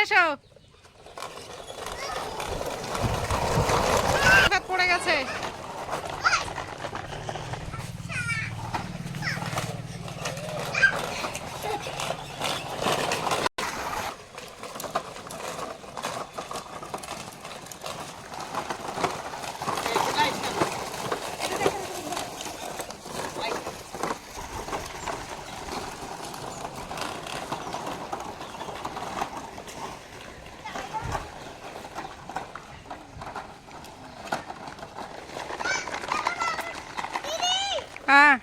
এসো। পড়ে গেছে। হ্যাঁ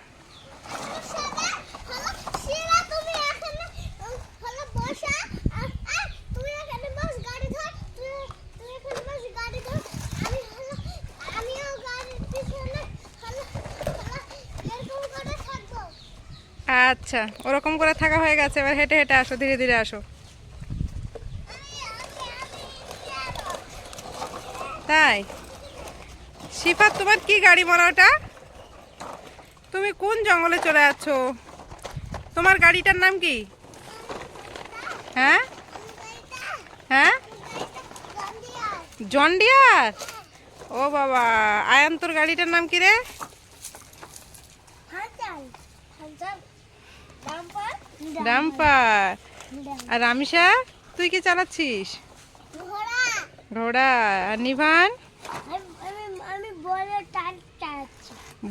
আচ্ছা, ওরকম করে থাকা হয়ে গেছে, এবার হেঁটে হেঁটে আসো, ধীরে ধীরে আসো। তাই শিফাত, তোমার কি গাড়ি মনে ওটা? তুমি কোন জঙ্গলে চলে যাচ্ছ? তোমার গাড়িটার নাম কি? হ্যাঁ হ্যাঁ, জন ডিয়ার। ও বাবা, আয়ান তোর গাড়িটার নাম কি রে? ডাম্পার। আর রামিসা, তুই কি চালাচ্ছিস? ঘোড়া। আর নিভান?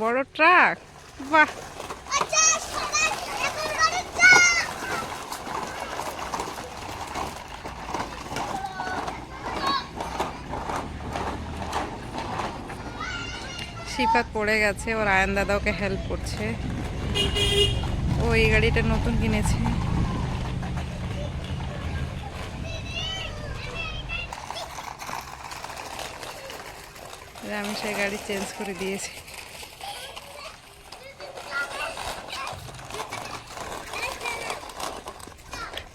বড় ট্রাক। বাহ, শিফাত পড়ে গেছে, ওর আয়ান দাদা ওকে হেল্প করছে। ও এই গাড়িটা নতুন কিনেছে। আমি সেই গাড়ি চেঞ্জ করে দিয়েছি।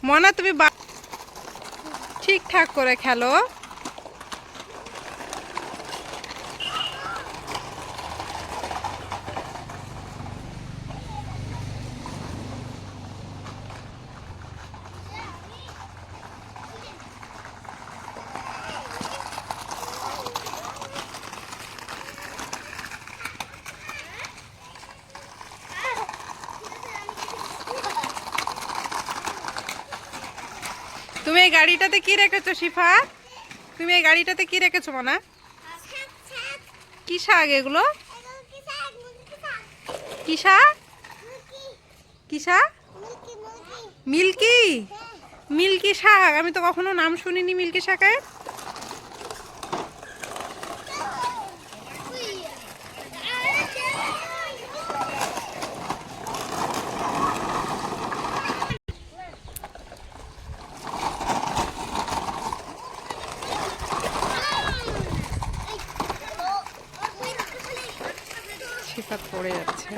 মনা, তুমি ঠিকঠাক করে খেলো। তুমি এই গাড়িটাতে কি রেখেছো শিফা? তুমি এই গাড়িটাতে কি রেখেছো মনা? কি শাক এগুলো? কি শাক? কি শাক? মিল্কি। মিল্কি শাক, আমি তো কখনো নাম শুনিনি মিল্কি শাকের। শিফাত পড়ে যাচ্ছে।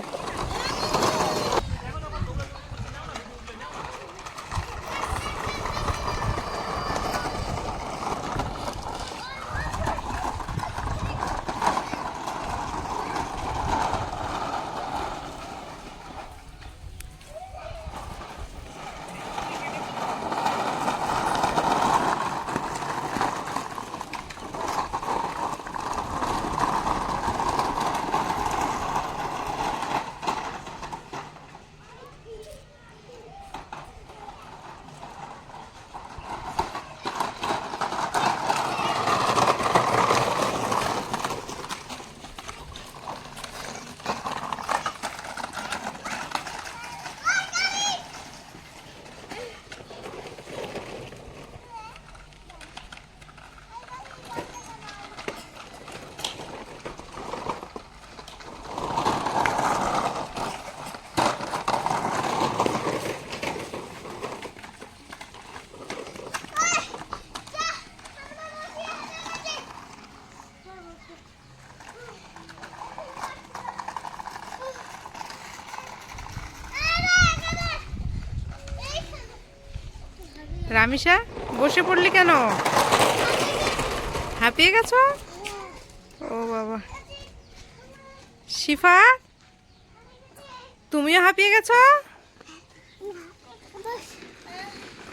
রামিসা, বসে পড়লি কেন? হাঁপিয়ে গেছো? ও বাবা। শিফা, তুমিও হাঁপিয়ে গেছো?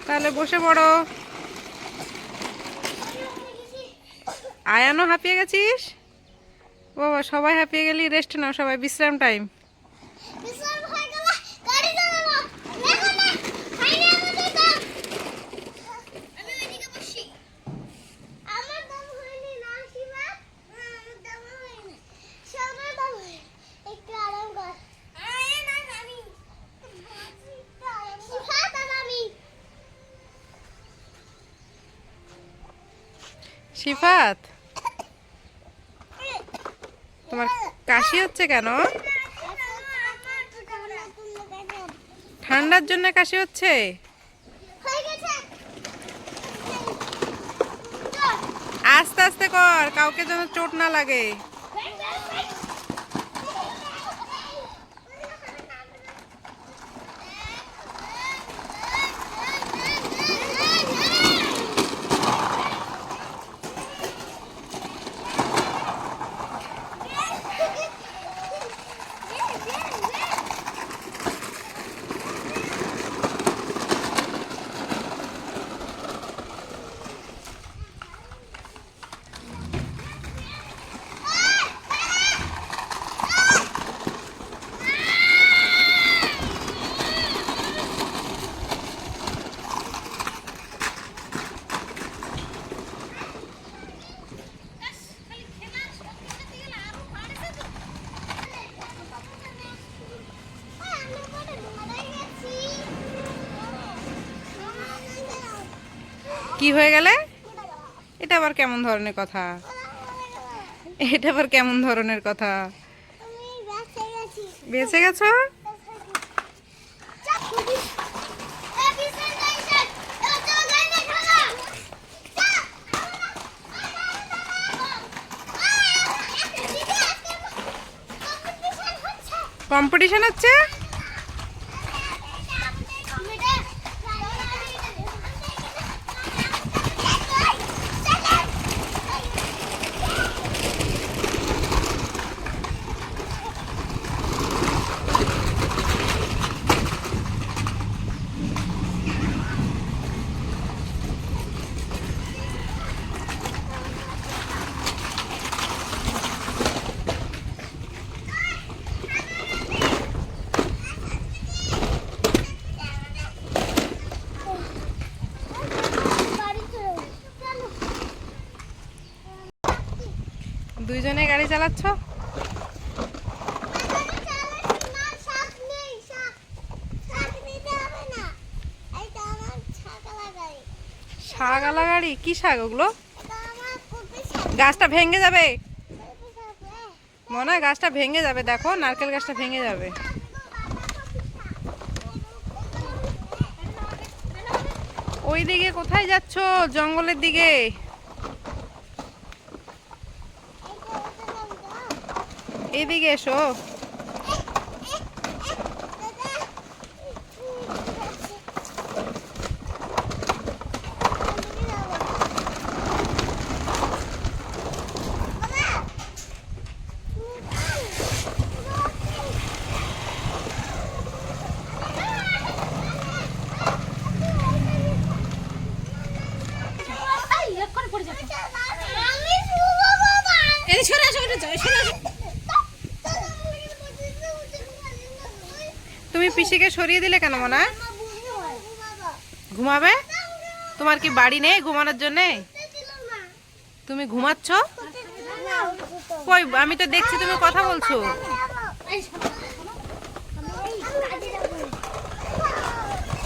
তাহলে বসে পড়ো। আয়ানও হাঁপিয়ে গেছিস? বাবা সবাই হাঁপিয়ে গেলি, রেস্ট নাও সবাই, বিশ্রাম টাইম। শিফাত, তোমার কাশি হচ্ছে কেন? ঠান্ডার জন্য কাশি হচ্ছে? আস্তে আস্তে কর, কাউকে যেন চোট না লাগে। কি হয়ে গেলে? এটা আবার কেমন ধরনের কথা? এটা আবার কেমন ধরনের কথা? বেঁচে গেছো? কম্পিটিশন হচ্ছে? দুইজনে গাড়ি চালাচ্ছ? শাকওয়ালা গাড়ি? কি শাক ওগুলো? গাছটা ভেঙে যাবে মনে হয়, গাছটা ভেঙে যাবে, দেখো নারকেল গাছটা ভেঙে যাবে। ওই দিকে কোথায় যাচ্ছ? জঙ্গলের দিকে? এদিকে এসো। তুমি পিসিকে সরিয়ে দিলে কেন মনে? ঘুমাবে? তোমার কি বাড়ি নেই ঘুমানোর জন্য? তুমি ঘুমাচ্ছ? কই, আমি তো দেখছি তুমি কথা বলছো।